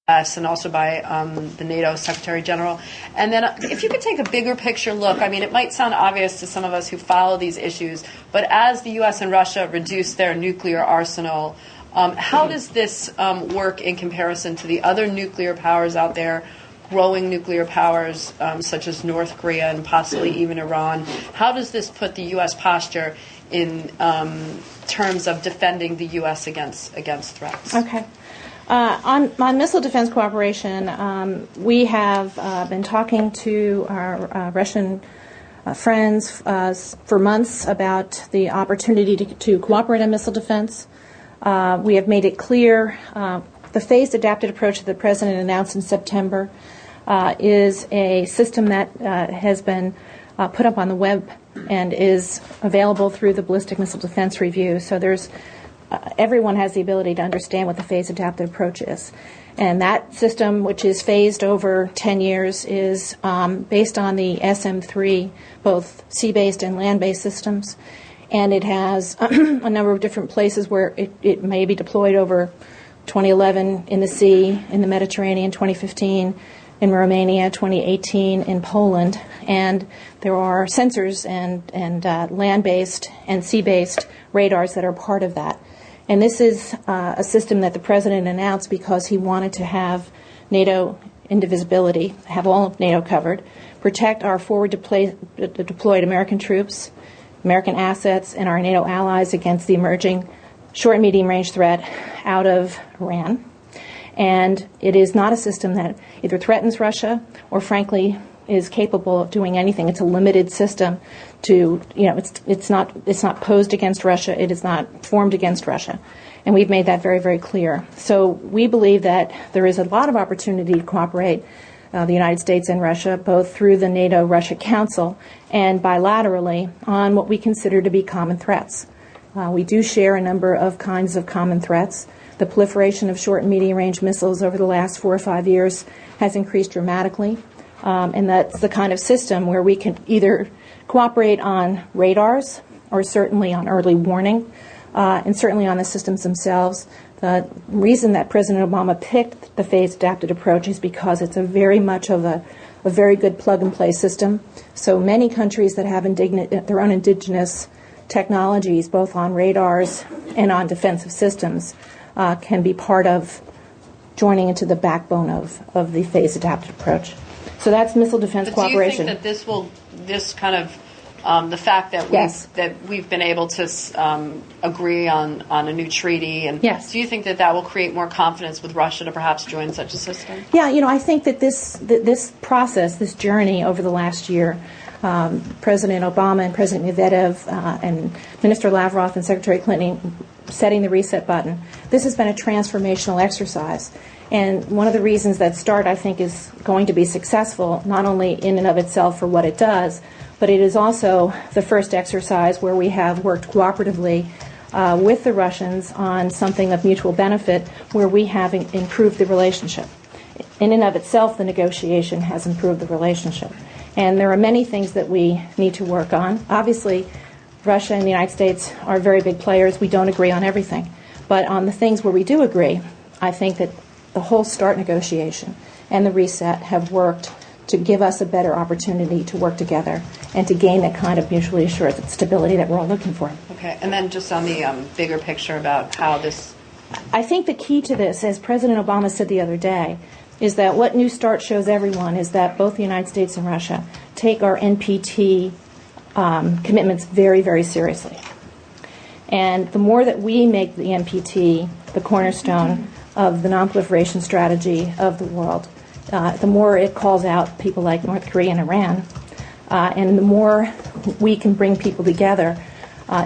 and also by the NATO Secretary General. And then if you could take a bigger picture look, I mean, it might sound obvious to some of us who follow these issues, but as the U.S. and Russia reduce their nuclear arsenal, how does this work in comparison to the other nuclear powers out there, growing nuclear powers such as North Korea and possibly even Iran? How does this put the U.S. posture in terms of defending the U.S. against threats? Okay. On missile defense cooperation, we have been talking to our Russian friends for months about the opportunity to cooperate on missile defense. We have made it clear the phased adapted approach that the President announced in September is a system that has been put up on the web and is available through the Ballistic Missile Defense Review. So there's everyone has the ability to understand what the phased adapted approach is. And that system, which is phased over 10 years, is based on the SM-3, both sea-based and land-based systems. And it has a number of different places where it may be deployed over 2011 in the sea, in the Mediterranean, 2015 in Romania, 2018 in Poland. And there are sensors and land-based and sea-based radars that are part of that. And this is a system that the President announced because he wanted to have NATO indivisibility, have all of NATO covered, protect our forward deployed American troops, American assets, and our NATO allies against the emerging short and medium range threat out of Iran. And it is not a system that either threatens Russia or, frankly, is capable of doing anything. It's a limited system to, it's not posed against Russia. It is not formed against Russia. And we've made that very, very clear. So we believe that there is a lot of opportunity to cooperate, the United States and Russia, both through the NATO-Russia Council and bilaterally on what we consider to be common threats. We do share a number of kinds of common threats. The proliferation of short and medium-range missiles over the last 4 or 5 years has increased dramatically. And that's the kind of system where we can either cooperate on radars or certainly on early warning and certainly on the systems themselves. The reason that President Obama picked the phased adapted approach is because it's a very much of a very good plug-and-play system. So many countries that have their own indigenous technologies, both on radars and on defensive systems, can be part of joining into the backbone of the phased adapted approach. So that's missile defense cooperation. Do you think that this kind of, the fact that we've been able to agree on a new treaty, and yes. Do you think that will create more confidence with Russia to perhaps join such a system? Yeah, I think that this process, this journey over the last year, President Obama and President Medvedev and Minister Lavrov and Secretary Clinton setting the reset button, this has been a transformational exercise. And one of the reasons that START, I think, is going to be successful, not only in and of itself for what it does, but it is also the first exercise where we have worked cooperatively with the Russians on something of mutual benefit, where we have improved the relationship. In and of itself, the negotiation has improved the relationship. And there are many things that we need to work on. Obviously, Russia and the United States are very big players. We don't agree on everything. But on the things where we do agree, I think that the whole START negotiation and the reset have worked to give us a better opportunity to work together and to gain that kind of mutually assured stability that we're all looking for. Okay, and then just on the bigger picture about how this... I think the key to this, as President Obama said the other day, is that what New START shows everyone is that both the United States and Russia take our NPT commitments very, very seriously. And the more that we make the NPT the cornerstone of the nonproliferation strategy of the world, the more it calls out people like North Korea and Iran, and the more we can bring people together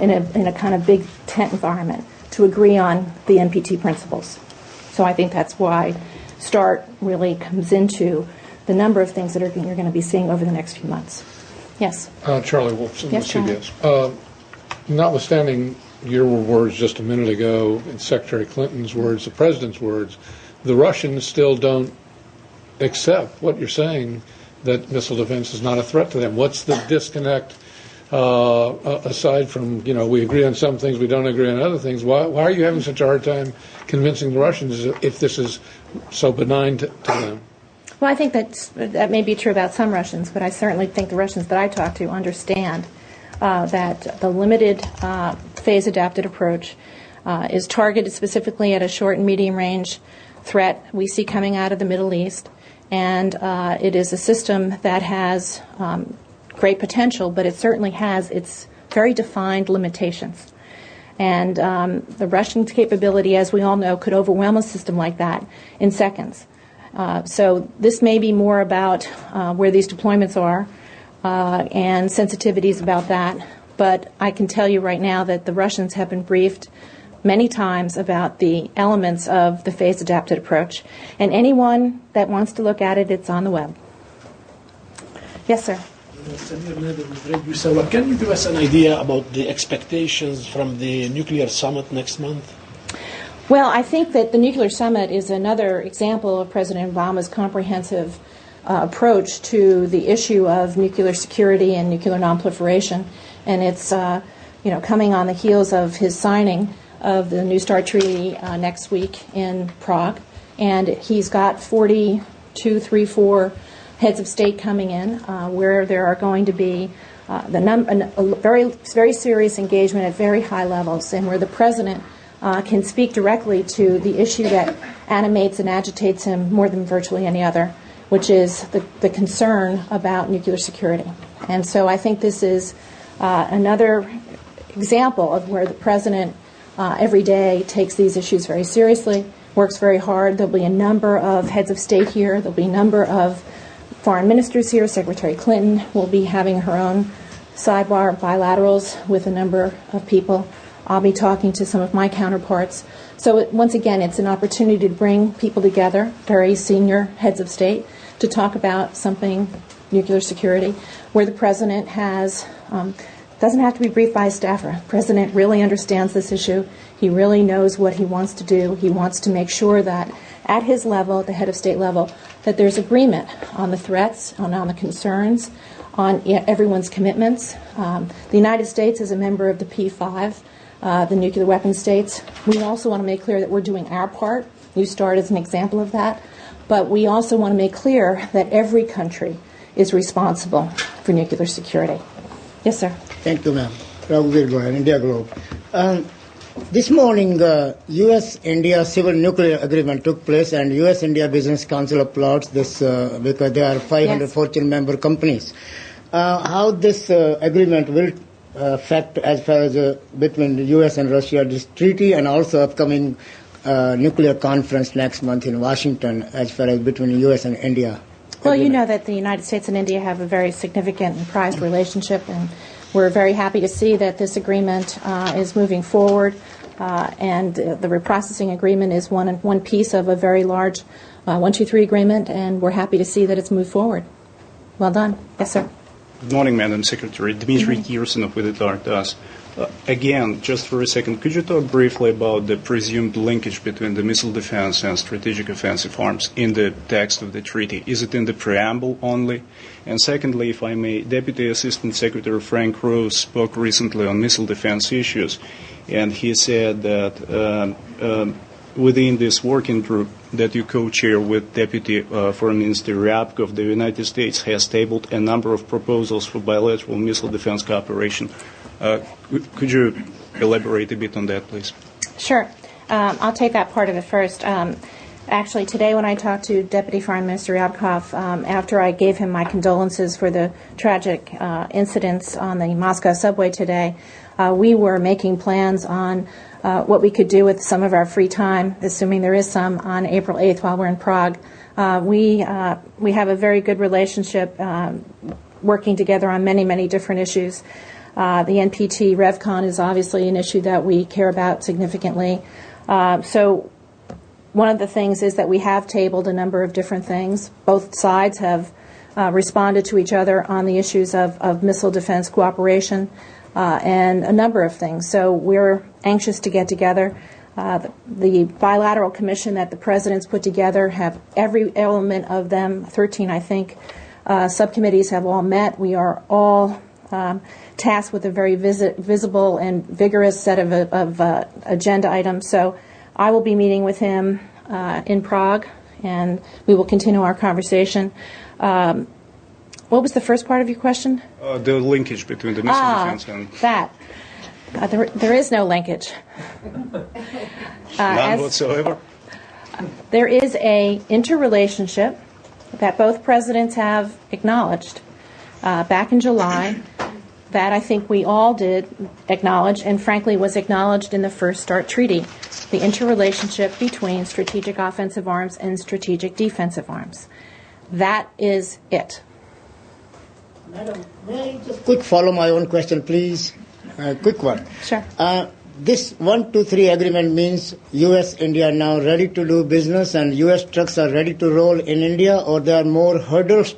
in a kind of big tent environment to agree on the NPT principles. So I think that's why START really comes into the number of things that you're going to be seeing over the next few months. Yes? Charlie Wolfson, yes, CBS. Notwithstanding your words just a minute ago and Secretary Clinton's words, the President's words, the Russians still don't accept what you're saying, that missile defense is not a threat to them. What's the disconnect aside from, we agree on some things, we don't agree on other things, why are you having such a hard time convincing the Russians if this is so benign to them? Well, I think that may be true about some Russians, but I certainly think the Russians that I talk to understand that the limited phase-adapted approach is targeted specifically at a short and medium-range threat we see coming out of the Middle East, and it is a system that has great potential, but it certainly has its very defined limitations. And the Russian capability, as we all know, could overwhelm a system like that in seconds. So this may be more about where these deployments are and sensitivities about that. But I can tell you right now that the Russians have been briefed many times about the elements of the phase-adapted approach. And anyone that wants to look at it, it's on the web. Yes, sir. Can you give us an idea about the expectations from the nuclear summit next month? Well, I think that the nuclear summit is another example of President Obama's comprehensive approach to the issue of nuclear security and nuclear nonproliferation, and it's coming on the heels of his signing of the New START Treaty next week in Prague, and he's got 44 heads of state coming in, where there are going to be a very serious engagement at very high levels, and where the president can speak directly to the issue that animates and agitates him more than virtually any other, which is the concern about nuclear security. And so I think this is another example of where the president every day takes these issues very seriously, works very hard. There'll be a number of heads of state here. There'll be a number of foreign ministers here. Secretary Clinton will be having her own sidebar bilaterals with a number of people. I'll be talking to some of my counterparts. So once again, it's an opportunity to bring people together, very senior heads of state, to talk about something nuclear security, where the president doesn't have to be briefed by a staffer. The president really understands this issue. He really knows what he wants to do. He wants to make sure that at his level, at the head of state level, that there's agreement on the threats, on the concerns, on everyone's commitments. The United States is a member of the P5, the nuclear weapon states. We also want to make clear that we're doing our part. New START is an example of that. But we also want to make clear that every country is responsible for nuclear security. Yes, sir. Thank you, ma'am. Raghuveer Goyal, India Globe. This morning, U.S.-India civil nuclear agreement took place, and U.S.-India Business Council applauds this because there are 500 Fortune member companies. How this agreement will affect as far as between the U.S. and Russia, this treaty, and also upcoming nuclear conference next month in Washington as far as between the U.S. and India? Well, you know that the United States and India have a very significant and prized relationship, and we're very happy to see that this agreement is moving forward, and the reprocessing agreement is one piece of a very large 123 agreement, and we're happy to see that it's moved forward. Well done. Yes, sir. Good morning, Madam Secretary. Dmitry Kirsonov with the TARTAS. Again, just for a second, could you talk briefly about the presumed linkage between the missile defense and strategic offensive arms in the text of the treaty? Is it in the preamble only? And secondly, if I may, Deputy Assistant Secretary Frank Rose spoke recently on missile defense issues, and he said that within this working group that you co-chair with Deputy Foreign Minister Ryabkov, the United States has tabled a number of proposals for bilateral missile defense cooperation. Could you elaborate a bit on that, please? Sure. I'll take that part of it first. Actually, today when I talked to Deputy Foreign Minister Ryabkov, after I gave him my condolences for the tragic incidents on the Moscow subway today, we were making plans on what we could do with some of our free time, assuming there is some, on April 8th while we're in Prague. We have a very good relationship working together on many, many different issues. The NPT RevCon is obviously an issue that we care about significantly. So one of the things is that we have tabled a number of different things. Both sides have responded to each other on the issues of missile defense cooperation and a number of things. So we're anxious to get together. The bilateral commission that the president's put together have every element of them, 13 I think, subcommittees have all met. We are all tasked with a very visible and vigorous set of agenda items. So I will be meeting with him in Prague, and we will continue our conversation. What was the first part of your question? The linkage between the missile defense and... That. There is no linkage. None whatsoever? There is a interrelationship that both presidents have acknowledged back in July, that I think we all did acknowledge, and frankly was acknowledged in the First START Treaty, the interrelationship between strategic offensive arms and strategic defensive arms. That is it. Madam, may I just quick follow my own question, please? Quick one. Sure. This 123 agreement means U.S.-India now ready to do business and U.S. trucks are ready to roll in India, or there are more hurdles